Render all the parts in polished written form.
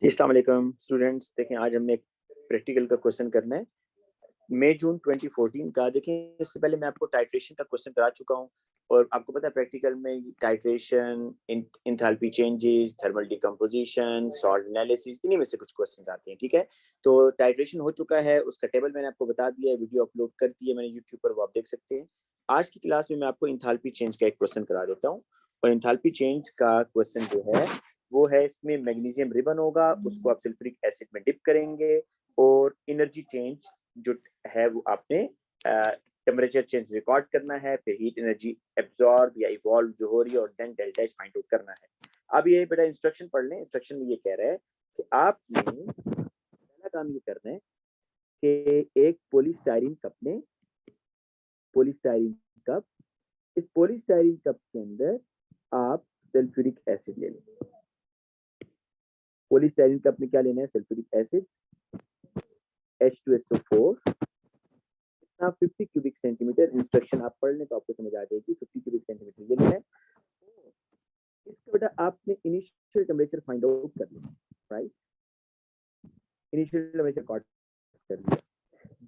अस्सलाम वालेकुम स्टूडेंट्स। देखें, आज हमने एक प्रैक्टिकल का क्वेश्चन करना है मई जून 2014 का। देखें, इससे पहले मैं आपको टाइट्रेशन का क्वेश्चन करा चुका हूं और आपको पता है प्रैक्टिकल में titration, enthalpy changes, thermal decomposition, salt analysis, इन्हीं में से कुछ क्वेश्चन आते हैं। ठीक है, तो टाइट्रेशन हो चुका है, उसका टेबल मैंने आपको बता दिया है, वीडियो अपलोड कर दी है मैंने यूट्यूब पर, वो आप देख सकते हैं। आज की क्लास में मैं आपको इंथैल्पी चेंज का एक क्वेश्चन करा देता हूँ। और इंथैल्पी चेंज का क्वेश्चन जो है वो है, इसमें मैग्नीशियम रिबन होगा, उसको आप सल्फ्यूरिक एसिड में डिप करेंगे और एनर्जी चेंज जो है वो आपने टेम्परेचर चेंज रिकॉर्ड करना है, फिर हीट एनर्जी एब्जॉर्ब या इवॉल्व जो हो रही है और then delta H find out करना है। अब ये बेटा इंस्ट्रक्शन पढ़ लें। इंस्ट्रक्शन में ये कह रहा है कि आपने पहला काम ये करना है कि एक पॉलीस्टाइरीन कप में, पॉलीस्टाइरीन कप, इस पॉलीस्टाइरीन कप के अंदर आप सल्फ्यूरिक एसिड ले लें। पॉलीस्टाइरीन कप में क्या लेना है? सल्फ्यूरिक एसिड H2SO4 इतना 50 क्यूबिक सेंटीमीटर। इंस्ट्रक्शन आप पढ़ लें तो आपको समझ आ जाएगी। 50 क्यूबिक सेंटीमीटर ये लेना है। इसका बेटा आपने इनिशियल टेम्परेचर फाइंड आउट कर लिया, राइट? इनिशियल टेम्परेचर रिकॉर्ड कर लिया।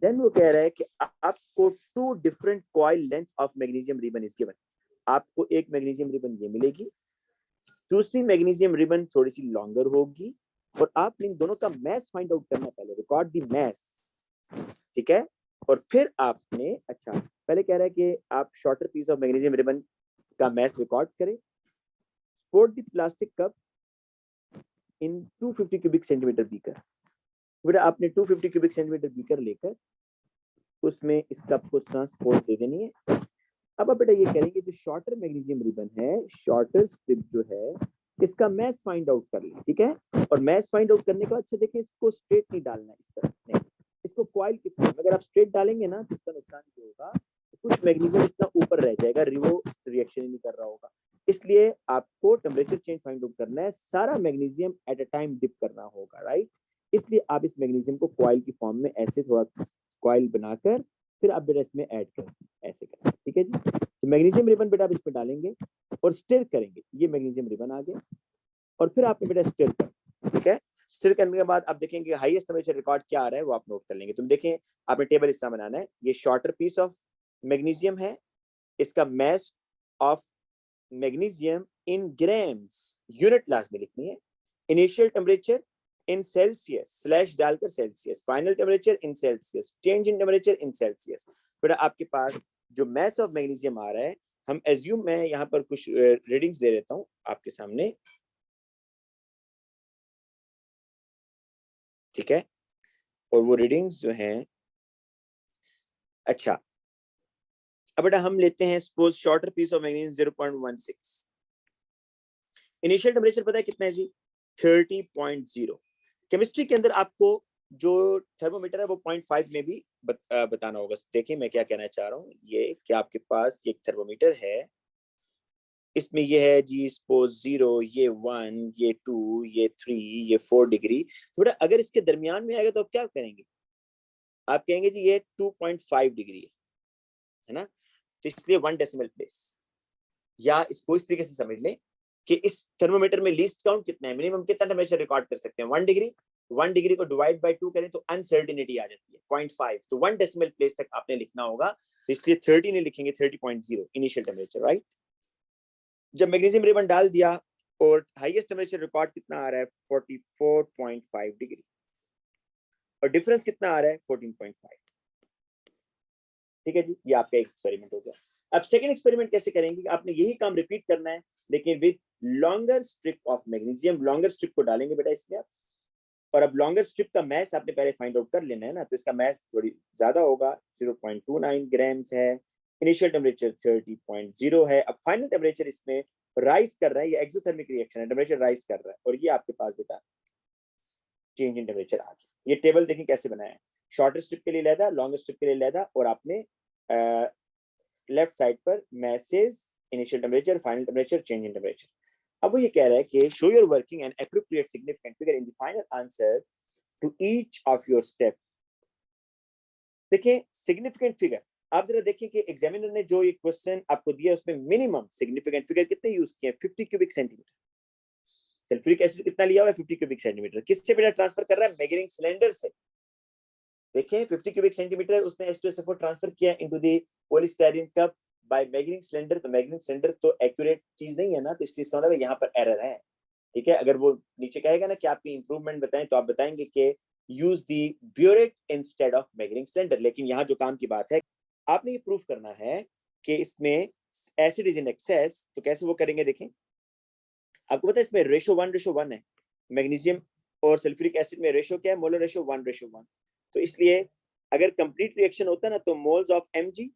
देन वो कह रहा है कि आपको 2 different coil length of magnesium ribbon is given. आपको एक मैग्नीशियम रिबन ये मिलेगी, दूसरी मैग्नीशियम रिबन थोड़ी सी लॉन्गर होगी और आपने इन दोनों का मैस फाइंड आउट करना है। पहले रिकॉर्ड दी मैस, ठीक है? और फिर आपने, अच्छा, पहले कह रहा है कि आप shorter piece of magnesium ribbon का मैस रिकॉर्ड करें। Support the plastic cup in 250 cubic centimetre beaker. बेटा आपने 250 क्यूबिक सेंटीमीटर बीकर लेकर उसमें इस कप को ट्रांसपोर्ट दे देनी है। अब आप बेटा ये करेंगे, जो शॉर्टर मैग्नीशियम रिबन है, शॉर्टर स्ट्रिप जो है, इसका मैस फाइंड आउट कर लें, ठीक है? और मैस फाइंड आउट करने के बाद, अच्छा देखिए, इसको स्ट्रेट नहीं डालना, इस तरह नहीं, इसको कॉइल की फॉर्म में। अगर आप स्ट्रेट डालेंगे ना तो इसका नुकसान ये होगा, कुछ मैग्नीशियम इसका ऊपर रह जाएगा, रिवो रिएक्शन ही नहीं कर रहा होगा। इसलिए आपको टेम्परेचर चेंज फाइंड आउट करना है, सारा magnesium at a time dip करना होगा, राइट? इसलिए आप इस मैग्नीशियम को कॉइल की फॉर्म में ऐसे थोड़ा कॉइल बनाकर फिर आप बेटा इसमें ऐड करें, ऐसे करें, ठीक है जी? तो मैग्नीशियम रिबन बेटा आप इसमें डालेंगे और स्टिर करेंगे। ये मैग्नीशियम रिबन आ गया और फिर आपने बेटा स्टिर कर, ठीक है? स्टिर करने के बाद आप देखेंगे हाईएस्ट टेम्परेचर रिकॉर्ड क्या आ रहा है वो आप नोट कर लेंगे। तुम देखें, आपने टेबल इस तरह बनाना है। ये शॉर्टर पीस ऑफ मैग्नीशियम है, इसका mass of magnesium in grams, unit class में लिखनी है। Initial temperature in Celsius slash डालकर Celsius, final temperature in Celsius, change in temperature in Celsius. बेटा आपके पास जो मैस ऑफ मैग्नीशियम आ रहा है, हम एज्यूम, मैं यहाँ पर कुछ रीडिंग्स ले लेता हूँ आपके सामने, ठीक है? और वो रीडिंग्स जो हैं, अच्छा, अब बेटा हम लेते हैं suppose shorter piece of magnesium 0.16। Initial temperature पता है कितना है जी? 30.0। केमिस्ट्री के अंदर आपको जो थर्मोमीटर है वो 0.5 में भी बताना होगा। देखिए मैं क्या कहना चाह रहा हूँ, ये कि आपके पास एक थर्मोमीटर है, इसमें ये है जी सपोज 0, ये 1, ये 2, ये 3, ये 4 डिग्री। तो बेटा अगर इसके दरमियान में आएगा तो आप क्या करेंगे? आप कहेंगे जी ये 2.5 डिग्री है ना? तो इसलिए 1 डेसिमल प्लेस, या इसको इस तरीके से समझ लें कि इस थर्मोमीटर में लीस्ट काउंट कितना है, मिनिमम कितना टेम्परेचर रिकॉर्ड कर सकते हैं? 1 डिग्री। 1 डिग्री को डिवाइड बाय 2 करें तो अनसर्टेनिटी आ जाती है 0.5, तो 1 डेसिमल प्लेस तक आपने लिखना होगा। तो इसलिए 30 नहीं लिखेंगे, 30.0 इनिशियल टेम्परेचर, राइट? जब मैग्नीशियम रिबन डाल दिया और हाईएस्ट टेम्परेचर रिकॉर्ड कितना आ रहा है? 44.5 डिग्री, और डिफरेंस कितना आ रहा है? 14.5। ठीक है जी, ये आपका एक एक्सपेरिमेंट हो गया। अब सेकंड एक्सपेरिमेंट कैसे करेंगे? आपने यही काम रिपीट करना है लेकिन with longer strip of magnesium. Longer strip को डालेंगे बेटा इसमें आप, और अब लॉन्गर स्ट्रिप का मैस आपने पहले फाइंड आउट कर लेना है ना, तो इसका मैस थोड़ी ज्यादा होगा, 0.29 ग्राम्स है। इनिशियल टेम्परेचर 30.0 है। अब फाइनल टेम्परेचर इसमें राइज कर रहा है, ये एक्सोथर्मिक रिएक्शन है, टेम्परेचर राइज कर रहा है, और ये आपके पास बेटा चेंज इन टेम्परेचर आ गया। ये टेबल देखें कैसे बनाया है, शॉर्टर स्ट्रिप के लिए लैदा, लॉन्गर स्ट्रिप के लिए लैदा, और आपने लेफ्ट साइड पर मैसेज, initial temperature, final temperature, change in temperature. अब वो ये कह रहा है कि show your working and appropriate significant figure in the final answer to each of your step. देखिए सिग्निफिकेंट फिगर, आप जरा देखिए कि एग्जामिनर ने जो ये क्वेश्चन आपको दिया उसमें मिनिमम सिग्निफिकेंट फिगर कितने यूज किए? 50 क्यूबिक सेंटीमीटर। सल्फ्यूरिक एसिड कितना लिया हुआ है 50 क्यूबिक सेंटीमीटर, किससे बेटा ट्रांसफर कर रहा है मैग्नीशियम सिलेंडर से। देखें 50 क्यूबिक सेंटीमीटर उसने H2SO4 ट्रांसफर किया into the polystyrene cup by magnesium cylinder. तो मैग्नीशियम सिलेंडर तो एक्यूरेट चीज नहीं है ना, तो इसलिए इसका मतलब यहाँ पर एरर है। ठीक है, अगर वो नीचे कहेगा ना कि आपकी इंप्रूवमेंट बताएं तो आप बताएंगे कि use the burette instead of magnesium cylinder. लेकिन यहाँ जो काम की बात है, आपने ये प्रूफ करना है कि इसमें एसिड इज इन एक्सेस। तो कैसे वो करेंगे, देखें आपको पता है इसमें रेशो 1:1 है। मैग्नीशियम और सल्फ्यूरिक एसिड में रेशो क्या है, मोलर रेशो 1:1। तो इसलिए अगर कंप्लीट रिएक्शन होता है ना तो मोल्स ऑफ Mg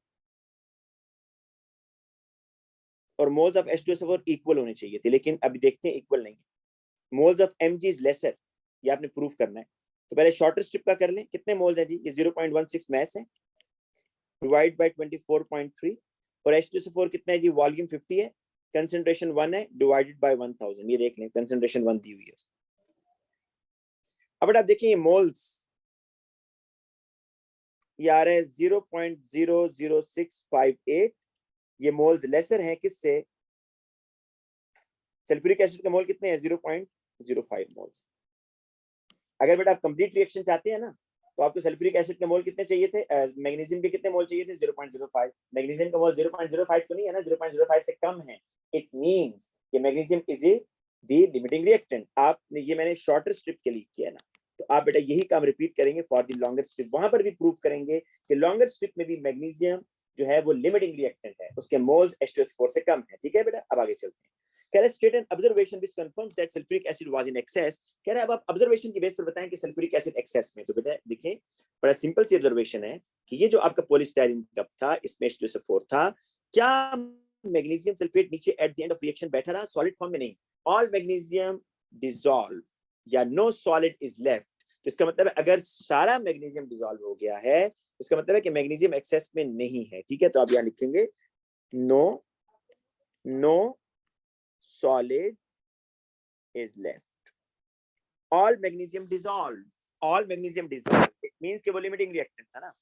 और मोल्स ऑफ H2SO4 इक्वल होने चाहिए थे, लेकिन अभी देखते हैं इक्वल नहीं है। Moles of Mg is lesser, ये आपने प्रूफ करना है। तो पहले शॉर्टर स्ट्रिप का कर लें, कितने मोल्स हैं जी, ये 0.16 मैस है, डिवाइड बाय 24.3। और H2SO4 कितना है जी, वॉल्यूम 50 है, कंसंट्रेशन 1 है, डिवाइडेड बाय 1000। ये देख लें कंसंट्रेशन 1 दी हुई है। अब आप देखिए ये मोल्स ये आ रहे हैं 0.00658। ये मोल्स लेसर हैं किससे, सल्फ्यूरिक एसिड के मोल कितने हैं 0.05 मोल्स। अगर बेटा आप कंप्लीट रिएक्शन चाहते हैं ना तो आपको सल्फ्यूरिक एसिड के मोल कितने चाहिए थे, मैग्नीशियम के कितने मोल चाहिए थे 0.05। मैग्नीशियम का मोल 0.05 तो नहीं है ना, 0.05 से कम है। इट मींस कि magnesium is the limiting reactant. आपने ये मैंने शॉर्टर स्ट्रिप के लिए किया ना, तो आप बेटा यही काम रिपीट करेंगे फॉर द लॉन्गर स्ट्रिप। वहां पर भी प्रूफ करेंगे कि लॉन्गर स्ट्रिप में भी मैग्नीशियम जो है वो लिमिटिंग रिएक्टेंट है, उसके मोल्स H2SO4 से कम है। ठीक है बेटा, अब आगे चलते हैं। कह रहे state an observation which confirms that sulphuric acid was in excess. कह रहे अब आप ऑब्जर्वेशन की बेस पर बताएं कि सल्फ्यूरिक एसिड एक्सेस में। तो बेटा देखिए बड़ा सिंपल सी ऑब्जर्वेशन है कि ये जो आपका पॉलीस्टायरीन कप था इसमें H2SO4 था, क्या मैग्नीशियम सल्फेट नीचे at the end of reaction बैठा रहा सॉलिड फॉर्म में, नहीं, ऑल मैग्नीशियम डिसॉल्व या नो सॉलिड इज लेफ्ट। तो इसका मतलब है अगर सारा मैग्नीशियम डिसॉल्व हो गया है तो इसका मतलब है कि मैग्नीशियम एक्सेस में नहीं है। ठीक है, तो आप यहां लिखेंगे no solid is left, all magnesium dissolved, all magnesium dissolved, it means कि वो limiting reactant था ना।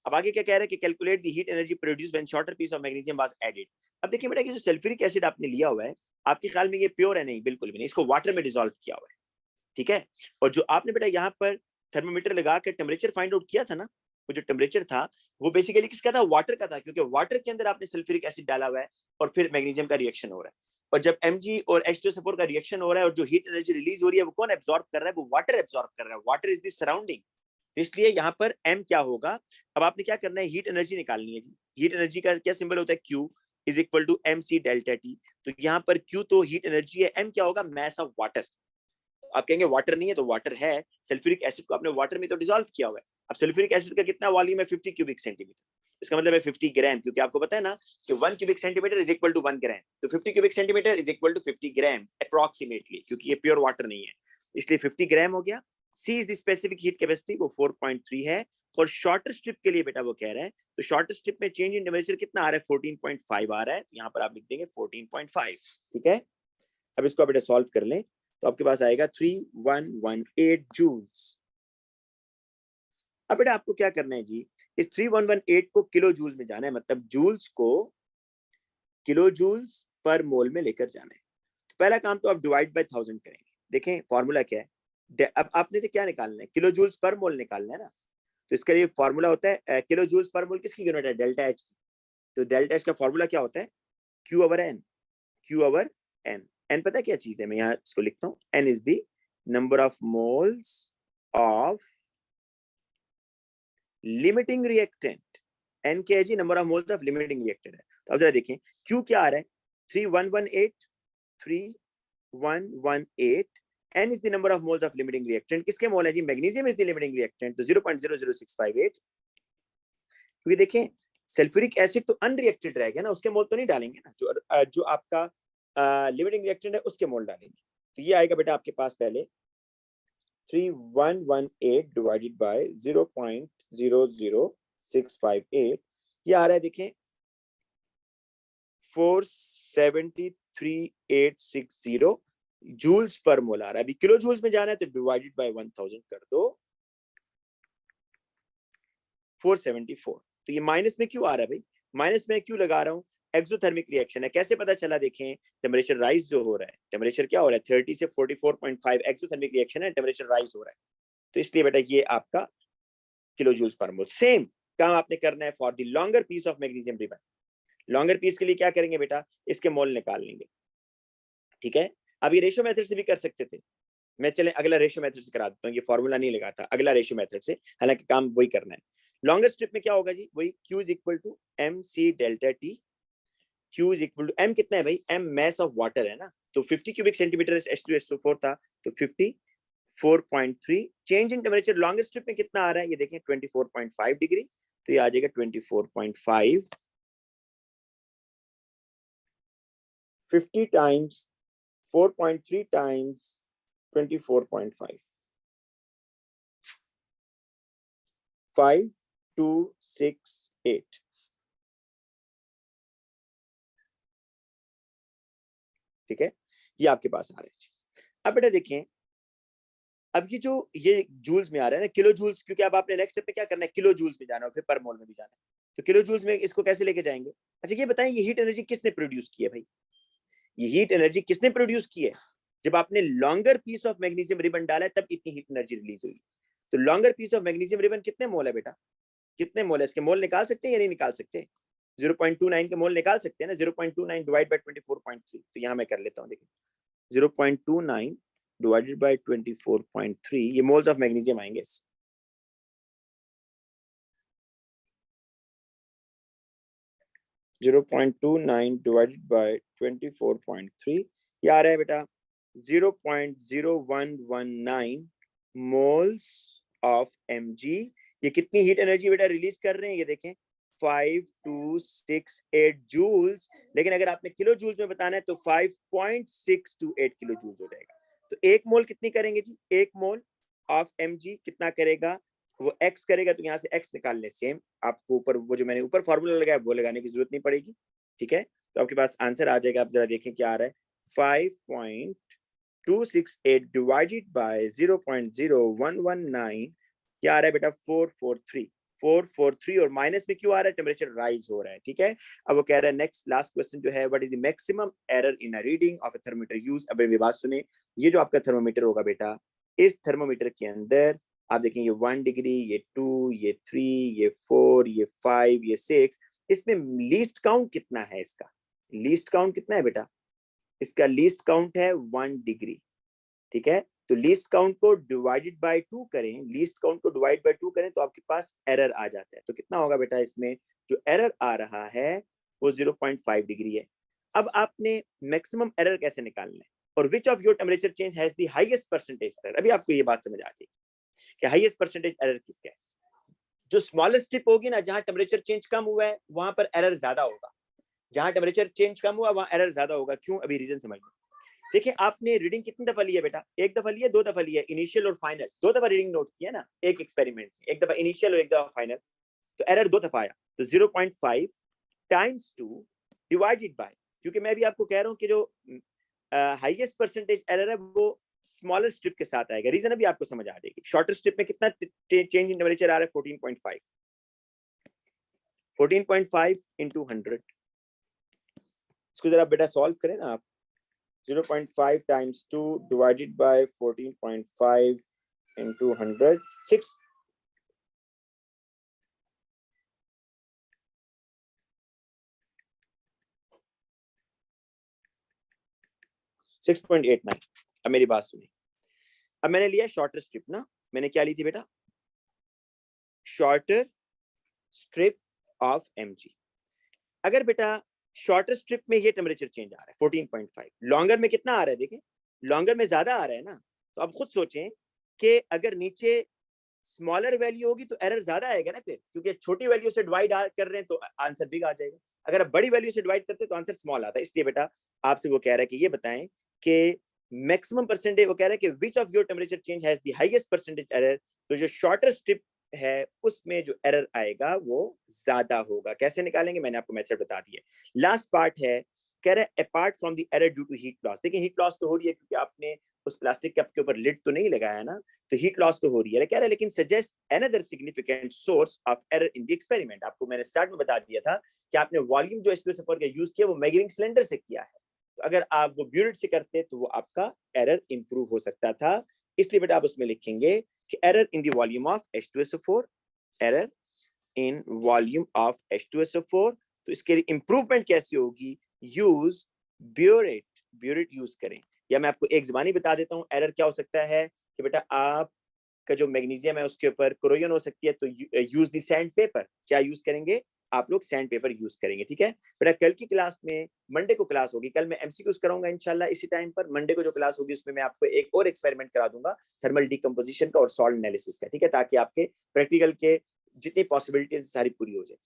अब आगे क्या कह रहा है कि calculate the heat energy produced when shorter piece of magnesium was added. अब देखिए बेटा कि जो सल्फ्यूरिक एसिड आपने लिया हुआ है आपके ख्याल में ये प्योर है, नहीं बिल्कुल भी नहीं, इसको वाटर में डिसॉल्व किया हुआ है। ठीक है, और जो आपने बेटा यहाँ पर थर्मोमीटर लगा के टेम्परेचर फाइंड आउट किया था ना, वो जो टेम्परेचर था वो बेसिकली किसका था, वाटर का था, क्योंकि वाटर के अंदर आपने सल्फ्यूरिक एसिड डाला हुआ है और फिर मैग्नीशियम का रिएक्शन हो रहा है। और जब Mg और H2SO4 का रिएक्शन हो रहा है और जो हीट एनर्जी रिलीज हो रही है वो कौन एब्जॉर्ब कर रहा है, वो वाटर एब्जॉर्ब कर रहा है। वाटर इज द सराउंडिंग, इसलिए यहाँ पर M क्या होगा। अब आपने क्या करना है, हीट एनर्जी निकालनी है। हीट एनर्जी का क्या सिंबल होता है, Q is equal to MC delta T। तो यहाँ पर Q तो हीट एनर्जी है, M क्या होगा, मैस ऑफ वाटर। आप कहेंगे वाटर नहीं है, तो वाटर है, सल्फ्यूरिक एसिड को आपने वाटर में तो डिसॉल्व किया हुआ है। अब सल्फ्यूरिक एसिड का कितना वॉल्यूम है 50 क्यूबिक सेंटीमीटर, इसका मतलब है 50 ग्राम, क्योंकि आपको पता है ना कि 1 cubic centimetre is equal to 1 gram. तो 50 cubic centimetre is equal to 50 gram approximately, क्योंकि ये प्योर वाटर नहीं है, इसलिए 50 ग्राम हो गया। C is the specific heat capacity, वो 4.3 है। और शॉर्टर स्ट्रिप के लिए बेटा वो कह रहा है, तो शॉर्टर स्ट्रिप में चेंज इन टेम्परेचर कितना आ रहा है 14.5 आ रहा है, यहाँ पर आप लिख देंगे 14.5। ठीक है, अब इसको बेटा सॉल्व कर लें तो आपके पास आएगा 3118 जूल्स। अब बेटा आपको क्या करना है जी, इस 3118 को किलो जूल में जाना है, मतलब जूल्स को किलो जूल्स पर मोल में लेकर जाना है। तो पहला काम तो आप डिवाइड बाय 1000 करेंगे। देखें फॉर्मूला क्या है, अब आपने तो क्या निकालना है, किलो जूल्स पर मोल निकालना है ना। तो इसका ये फॉर्मूला होता है किलो जूल्स पर मोल किसकी यूनिट है, डेल्टा एच। तो डेल्टा एच का फॉर्मूला क्या होता है, Q over N, Q over N. N पता है क्या चीज है, मैं यहाँ इसको लिखता हूँ, N is the number of moles of limiting reactant. N क्या है जी, number of moles of limiting reactant है। तो अब जरा देखें क्यू क्या आ रहा है 3118 N is the number of moles of limiting reactant. किसके मोल है जी, magnesium is the limiting reactant, तो 0.00658। क्योंकि देखें सल्फ्यूरिक एसिड तो अनरिएक्टेड रहेगा ना, उसके मोल तो नहीं डालेंगे ना, जो आपका लिमिटिंग रिएक्टेंट है उसके मोल डालेंगे। तो ये आएगा बेटा आपके पास पहले 3118 डिवाइडेड बाय 0.00658, ये आ रहा है देखें 473860 जूल्स पर मोल आ रहा है। अभी किलो जूल्स में जाना है तो डिवाइडेड बाय 1000 कर दो 474। तो ये माइनस में क्यों आ रहा है भाई, माइनस में क्यों लगा रहा हूं, एक्सोथर्मिक रिएक्शन है। कैसे पता चला? देखें, टेम्परेचर राइज जो हो रहा है, टेम्परेचर क्या हो रहा है 30 से 44.5, एक्सोथर्मिक रिएक्शन है, टेम्परेचर राइज हो रहा है। तो इसलिए बेटा ये आपका किलो जूल्स पर मोल। सेम काम आपने करना है for the longer piece of magnesium ribbon. Longer piece के लिए क्या करेंगे बेटा? इसके मोल निकाल लेंगे, ठीक है। अब ये रेशियो मेथड से भी कर सकते थे, मैं चले अगला रेशियो मेथड से करा देता हूँ, ये फॉर्मूला नहीं लगाता, अगला रेशियो मेथड से, हालांकि काम वही करना है। लॉन्गर स्ट्रिप में क्या होगा जी? वही Q is equal to MC delta T। Q is equal to M कितना है भाई? M मैस ऑफ वाटर है ना, तो 50 क्यूबिक सेंटीमीटर H2SO4 था, तो 54.3। Change in temperature longer strip में कितना आ रहा है ये देखें, 24.5 डिग्री, तो ये आ जाएगा 24.5, 50 टाइम्स 4.3 टाइम्स 24.5, 5268। ठीक है, ये आपके पास आ रहा है। अब बेटा देखें, अब ये जूल्स में आ रहा है ना, किलो जूल्स, क्योंकि अब आपने नेक्स्ट स्टेप पे क्या करना है, किलो जूल्स में जाना है, फिर पर मोल में भी जाना है। तो किलो जूल्स में इसको कैसे लेके जाएंगे? अच्छा ये बताएं, ये हीट एनर्जी किसने प्रोड्यूस की है भाई? ये हीट एनर्जी किसने प्रोड्यूस की है? जब आपने longer piece of magnesium ribbon डाला है तब इतनी हीट एनर्जी रिलीज हुई। तो longer piece of magnesium ribbon कितने मोल है बेटा? कितने मोल है? इसके मोल निकाल सकते हैं या नहीं निकाल सकते? 0.29 के मोल निकाल सकते हैं ना, 0.29 डिवाइड बाय 24.3। तो यहाँ मैं कर लेता हूँ, देखिए 0.29 डिवाइडेड बाय 24.3, ये मोल्स ऑफ मैग्नीशियम आएंगे। 0.29 डिवाइडेड बाय 24.3, ये आ रहा है बेटा 0.0119 मोल्स ऑफ Mg। ये कितनी हीट एनर्जी बेटा रिलीज कर रहे हैं? ये देखें 5268 जूल्स, लेकिन अगर आपने किलो जूल्स में बताना है तो 5.628 किलो जूल्स हो जाएगा। तो एक मोल कितनी करेंगे जी? एक मोल ऑफ Mg कितना करेगा? वो x करेगा, तो यहाँ से x निकाल लें। सेम आपको ऊपर वो जो मैंने ऊपर फॉर्मूला लगाया वो लगाने की जरूरत नहीं पड़ेगी, ठीक है। तो आपके पास आंसर आ जाएगा। आप जरा देखें क्या आ रहा है, 5.268 डिवाइडेड बाय 0.0119, क्या आ रहा है बेटा? 443 और माइनस में क्यों आ रहा है? टेम्परेचर राइज हो रहा है, ठीक है। अब वो कह रहा है नेक्स्ट लास्ट क्वेश्चन जो है, what is the maximum error in a reading of a thermometer use. अब ये बात सुने, ये जो आपका थर्मोमीटर होगा बेटा, इस थर्मोमीटर के अंदर आप देखें ये 1 डिग्री, ये 2, ये 3, ये 4, ये 5, ये 6, इसमें लीस्ट काउंट कितना है? इसका लीस्ट काउंट कितना है बेटा? इसका लीस्ट काउंट है 1 डिग्री, ठीक है। तो लीस्ट काउंट को डिवाइडेड बाय 2 करें, लीस्ट काउंट को डिवाइड बाय 2 करें तो आपके पास एरर आ जाता है। तो कितना होगा बेटा? इसमें जो एरर आ रहा है वो 0.5 डिग्री है। अब आपने मैक्सिमम एरर कैसे निकालना है, और which of your temperature change has the highest percentage error. अभी आपको ये बात समझ आ जाएगी कि हाईएस्ट परसेंटेज एरर किसका है। जो स्मॉलेस्ट स्ट्रिप होगी ना, जहां टेम्परेचर चेंज कम हुआ है वहां पर एरर ज्यादा होगा, जहां टेम्परेचर चेंज कम हुआ वहां एरर ज्यादा होगा। क्यों? अभी रीजन समझिए। देखिए आपने रीडिंग कितनी दफा ली है बेटा? एक दफा ली है, 2 दफा ली है, इनिशियल और फाइनल, 2 दफा रीडिंग नोट किया ना एक एक्सपेरिमेंट में, एक दफा इनिशियल और एक दफा फाइनल। तो एरर 2 दफा आया, तो 0.5 टाइम्स 2 डिवाइडेड बाय, क्योंकि मैं भी आपको कह रहा हूं कि जो हाईएस्ट परसेंटेज एरर है वो स्मॉलर स्ट्रिप के साथ आएगा। रीजन अभी आपको समझ आ जाएगी। शॉर्टर स्ट्रिप में कितना चेंज इन टेम्परेचर आ रहा है? 14.5, 14.5 into 100। इसको जरा बेटा सॉल्व करें ना आप। 0.5 times 2 divided by 14.5 into 100, 6.89। अब मेरी बात सुनिए, अब मैंने लिया शॉर्टर स्ट्रिप ना, मैंने क्या ली थी बेटा? Shorter strip of Mg। अगर बेटा शॉर्टर स्ट्रिप में ये टेम्परेचर चेंज आ रहा है 14.5, लॉन्गर में कितना आ रहा है? देखें लॉन्गर में ज्यादा आ रहा है ना, तो अब खुद सोचें कि अगर नीचे स्मॉलर वैल्यू होगी तो एरर ज्यादा आएगा ना फिर, क्योंकि छोटी वैल्यू से डिवाइड कर रहे हैं तो आंसर बिग आ जाएगा। अगर आप बड़ी वैल्यू से डिवाइड करते हैं तो आंसर स्मॉल आता है। इसलिए बेटा आपसे वो कह रहा है कि ये बताएं कि मैक्सिमम परसेंटेज, वो कह रहा है कि which of your temperature change has the highest percentage error. तो जो शॉर्टर स्ट्रिप है उसमें जो एरर आएगा वो ज्यादा होगा। कैसे निकालेंगे? मैंने आपको मेथड बता दिया। लास्ट पार्ट है कह रहा है apart from the error due to heat loss. देखिए हीट लॉस तो हो रही है क्योंकि आपने उस प्लास्टिक कप के ऊपर लिड तो नहीं लगाया ना, तो हीट लॉस तो हो रही है। कह रहा है लेकिन suggest another significant source of error in the experiment. आपको मैंने स्टार्ट में बता दिया था कि आपने वॉल्यूम जो H2SO4 का यूज किया वो मेजरिंग सिलेंडर से किया है, तो अगर आप वो ब्यूरेट से करते तो वो आपका एरर इंप्रूव हो सकता था। इसलिए बेटा आप उसमें लिखेंगे कि error in the volume of H2SO4, error in volume of H2SO4। तो इसके लिए इंप्रूवमेंट कैसे होगी, यूज ब्यूरेट, ब्यूरेट यूज करें। या मैं आपको एक ज़बानी बता देता हूँ एरर क्या हो सकता है कि बेटा आप का जो मैग्नीशियम है उसके ऊपर कोरोजन हो सकती है, तो यूज दी सैंड पेपर। क्या यूज करेंगे आप लोग, सैंड पेपर यूज करेंगे, ठीक है बेटा। कल की क्लास में, मंडे को क्लास होगी, कल मैं एमसीक्यूज कराऊंगा इंशाल्लाह इसी टाइम पर। मंडे को जो क्लास होगी उसमें मैं आपको एक और एक्सपेरिमेंट करा दूंगा थर्मल डिकम्पोजिशन का और सॉल्ट एनालिसिस का, ठीक है, ताकि आपके प्रैक्टिकल के जितनी पॉसिबिलिटीज सारी पूरी हो जाए।